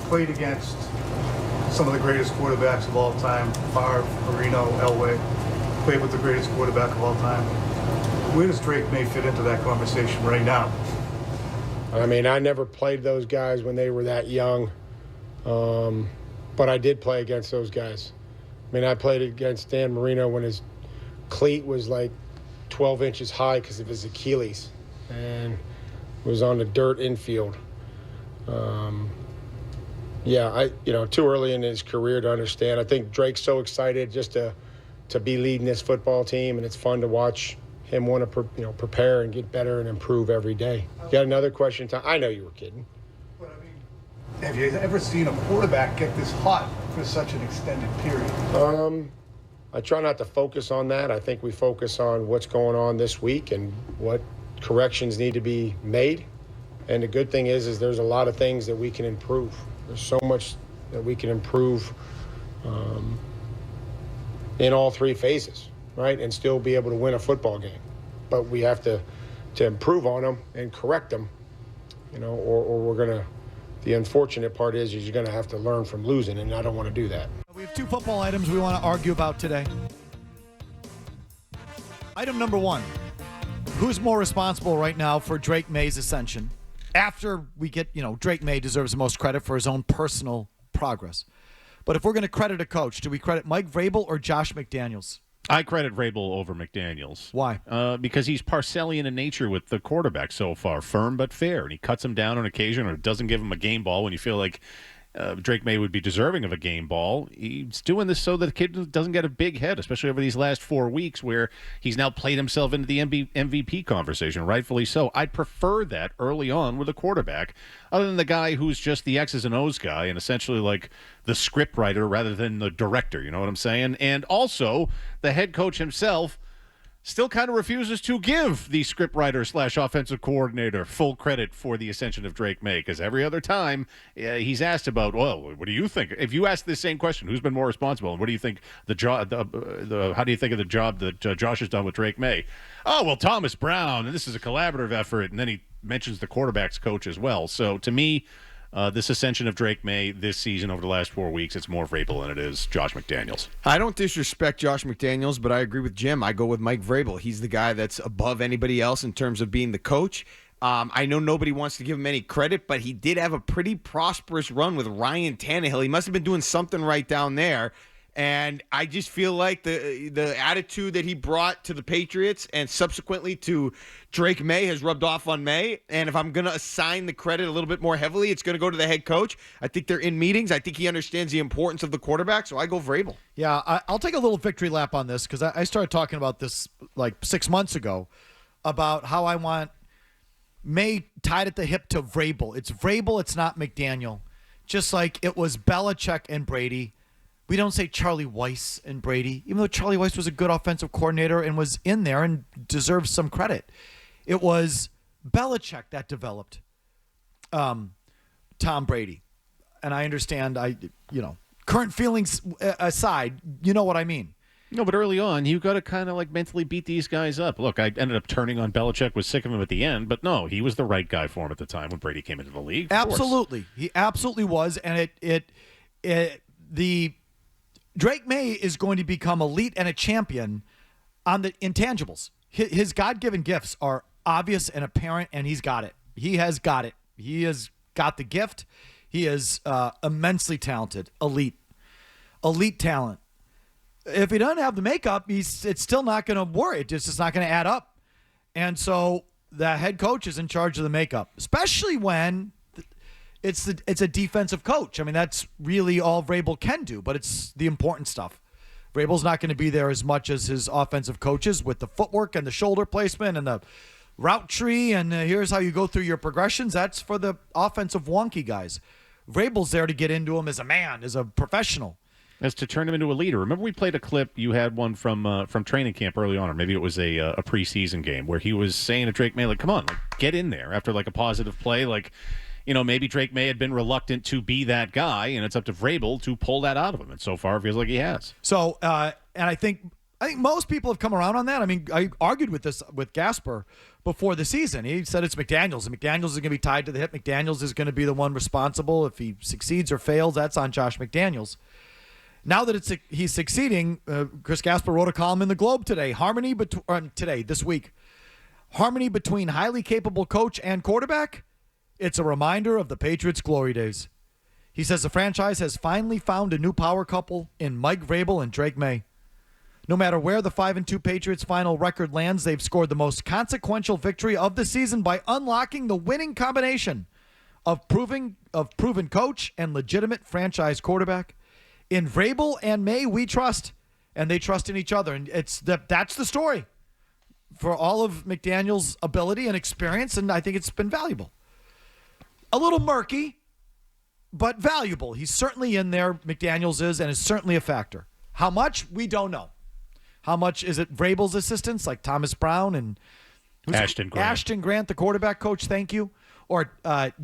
played against some of the greatest quarterbacks of all time, Favre, Marino, Elway, played with the greatest quarterback of all time. Where does Drake Maye fit into that conversation right now? I mean, I never played those guys when they were that young, but I did play against those guys. I mean, I played against Dan Marino when his cleat was like 12 inches high because of his Achilles, and was on the dirt infield. Too early in his career to understand. I think Drake's so excited just to be leading this football team, and it's fun to watch him want to prepare and get better and improve every day. You got another question, Tom? I know you were kidding. But I mean, have you ever seen a quarterback get this hot for such an extended period? I try not to focus on that. I think we focus on what's going on this week and what corrections need to be made. And the good thing is there's a lot of things that we can improve. There's so much that we can improve in all three phases, right? And still be able to win a football game. But we have to improve on them and correct them, or we're going to, the unfortunate part is you're going to have to learn from losing, and I don't want to do that. We have two football items we want to argue about today. Item number one, who's more responsible right now for Drake Maye's ascension? After we get, Drake Maye deserves the most credit for his own personal progress. But if we're going to credit a coach, do we credit Mike Vrabel or Josh McDaniels? I credit Vrabel over McDaniels. Why? Because he's Parcellian in nature with the quarterback so far, firm but fair, and he cuts him down on occasion or doesn't give him a game ball when you feel like Drake Maye would be deserving of a game ball. He's doing this so that the kid doesn't get a big head, especially over these last 4 weeks where he's now played himself into the MVP conversation, rightfully so. I'd prefer that early on with a quarterback, other than the guy who's just the X's and O's guy and essentially like the script writer rather than the director, you know what I'm saying? And also, the head coach himself still kind of refuses to give the scriptwriter / offensive coordinator full credit for the ascension of Drake Maye, because every other time he's asked about, well, what do you think? If you ask the same question, who's been more responsible, and what do you think how do you think of the job that Josh has done with Drake Maye? Oh, well, Thomas Brown, and this is a collaborative effort, and then he mentions the quarterback's coach as well. So to me, this ascension of Drake Maye this season over the last 4 weeks, it's more Vrabel than it is Josh McDaniels. I don't disrespect Josh McDaniels, but I agree with Jim. I go with Mike Vrabel. He's the guy that's above anybody else in terms of being the coach. I know nobody wants to give him any credit, but he did have a pretty prosperous run with Ryan Tannehill. He must have been doing something right down there. And I just feel like the attitude that he brought to the Patriots and subsequently to Drake Maye has rubbed off on Maye. And if I'm going to assign the credit a little bit more heavily, it's going to go to the head coach. I think they're in meetings. I think he understands the importance of the quarterback, so I go Vrabel. Yeah, I'll take a little victory lap on this because I started talking about this like 6 months ago about how I want Maye tied at the hip to Vrabel. It's Vrabel, it's not McDaniel. Just like it was Belichick and Brady. We don't say Charlie Weiss and Brady, even though Charlie Weiss was a good offensive coordinator and was in there and deserves some credit. It was Belichick that developed Tom Brady. And I understand, current feelings aside, you know what I mean. No, but early on, you got to kind of like mentally beat these guys up. Look, I ended up turning on Belichick, was sick of him at the end, but no, he was the right guy for him at the time when Brady came into the league. Absolutely. He absolutely was. And the Drake Maye is going to become elite and a champion on the intangibles. His God-given gifts are obvious and apparent, and he's got it. He has got it. He has got the gift. He is immensely talented, elite talent. If he doesn't have the makeup, it's still not going to work. It's not going to add up. And so the head coach is in charge of the makeup, especially when it's a defensive coach. I mean, that's really all Vrabel can do, but it's the important stuff. Vrabel's not going to be there as much as his offensive coaches with the footwork and the shoulder placement and the route tree, and here's how you go through your progressions. That's for the offensive wonky guys. Vrabel's there to get into him as a man, as a professional. As to turn him into a leader. Remember we played a clip, you had one from training camp early on, or maybe it was a preseason game, where he was saying to Drake Maye, like, come on, like, get in there after like a positive play, like, maybe Drake Maye had been reluctant to be that guy, and it's up to Vrabel to pull that out of him. And so far, it feels like he has. So, and I think I think most people have come around on that. I mean, I argued with this with Gasper before the season. He said it's McDaniels, and McDaniels is going to be tied to the hip. McDaniels is going to be the one responsible. If he succeeds or fails, that's on Josh McDaniels. Now that he's succeeding, Chris Gasper wrote a column in the Globe today. This week. Harmony between highly capable coach and quarterback? It's a reminder of the Patriots' glory days. He says the franchise has finally found a new power couple in Mike Vrabel and Drake Maye. No matter where the 5-2 Patriots final record lands, they've scored the most consequential victory of the season by unlocking the winning combination of proven coach and legitimate franchise quarterback. In Vrabel and Maye, we trust, and they trust in each other. And that's the story for all of McDaniels' ability and experience, and I think it's been valuable. A little murky, but valuable. He's certainly in there, McDaniels is, and is certainly a factor. How much? We don't know. How much is it Vrabel's assistants like Thomas Brown and Ashton Grant, the quarterback coach, thank you. Or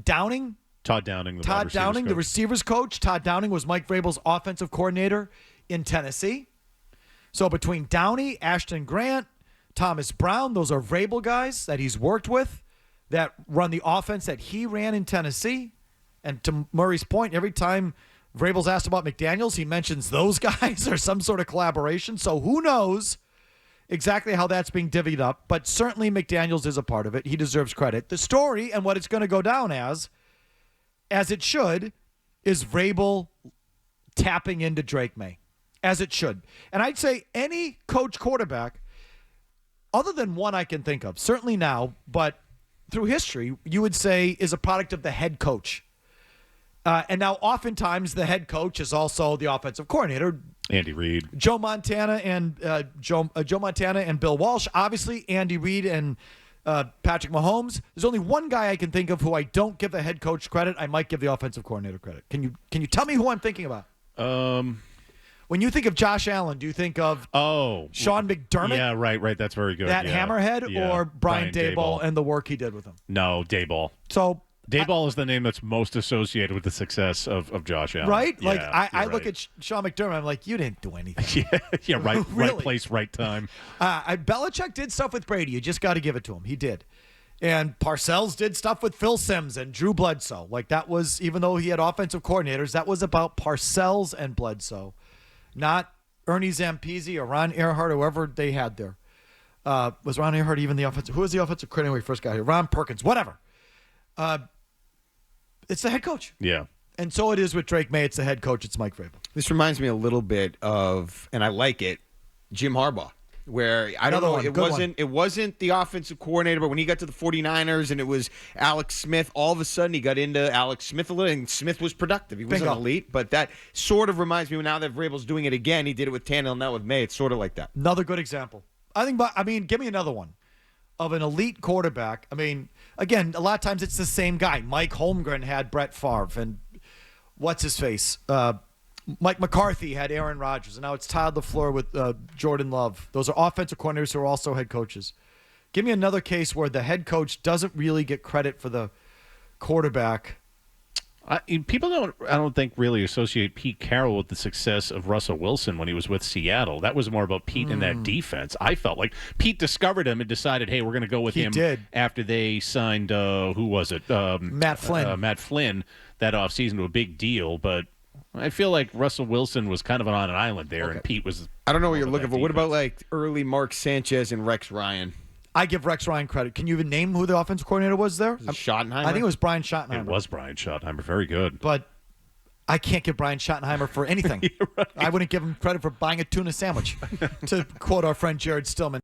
Downing. Todd Downing, the receivers coach. Todd Downing was Mike Vrabel's offensive coordinator in Tennessee. So between Downey, Ashton Grant, Thomas Brown, those are Vrabel guys that he's worked with that run the offense that he ran in Tennessee. And to Murray's point, every time Vrabel's asked about McDaniels, he mentions those guys or some sort of collaboration. So who knows exactly how that's being divvied up, but certainly McDaniels is a part of it. He deserves credit. The story and what it's going to go down as it should, is Vrabel tapping into Drake Maye, as it should. And I'd say any coach quarterback, other than one I can think of, certainly now, but through history, you would say is a product of the head coach. And now oftentimes the head coach is also the offensive coordinator. Andy Reid. Joe Montana and Bill Walsh. Obviously, Andy Reid and Patrick Mahomes. There's only one guy I can think of who I don't give the head coach credit. I might give the offensive coordinator credit. Can you tell me who I'm thinking about? When you think of Josh Allen, do you think of Sean McDermott? Yeah, right. That's very good. That hammerhead, or Brian Daboll and the work he did with him? No, Daboll. So Daboll is the name that's most associated with the success of Josh Allen. Right? Yeah, like I look at Sean McDermott, I'm like, you didn't do anything. yeah, right, Really? right place, right time. Belichick did stuff with Brady. You just got to give it to him. He did. And Parcells did stuff with Phil Simms and Drew Bledsoe. Like that was, even though he had offensive coordinators, that was about Parcells and Bledsoe, not Ernie Zampese or Ron Earhart, or whoever they had there. Was Ron Earhart even the offensive? Who was the offensive coordinator when he first got here? Ron Perkins, whatever. It's the head coach. Yeah. And so it is with Drake Maye. It's the head coach. It's Mike Vrabel. This reminds me a little bit of, and I like it, Jim Harbaugh. Where I don't know, it wasn't the offensive coordinator, but when he got to the 49ers and it was Alex Smith, all of a sudden he got into Alex Smith a little, and Smith was productive. He wasn't elite, but that sort of reminds me, now that Vrabel's doing it again, he did it with Tannehill, now with Maye. It's sort of like that. Another good example. Give me another one of an elite quarterback. I mean, again, a lot of times it's the same guy. Mike Holmgren had Brett Favre, and what's his face? Mike McCarthy had Aaron Rodgers, and now it's Todd LaFleur with Jordan Love. Those are offensive coordinators who are also head coaches. Give me another case where the head coach doesn't really get credit for the quarterback. People I don't think, really associate Pete Carroll with the success of Russell Wilson when he was with Seattle. That was more about Pete and that defense. I felt like Pete discovered him and decided, hey, we're going to go with him. After they signed, who was it? Matt Flynn. Matt Flynn that offseason to a big deal, but I feel like Russell Wilson was kind of on an island there, and Pete was. I don't know what you're looking for. What about like early Mark Sanchez and Rex Ryan? I give Rex Ryan credit. Can you even name who the offensive coordinator was there? Schottenheimer? I think it was Brian Schottenheimer. It was Brian Schottenheimer. Very good. But I can't give Brian Schottenheimer for anything. Right. I wouldn't give him credit for buying a tuna sandwich, to quote our friend Jared Stillman.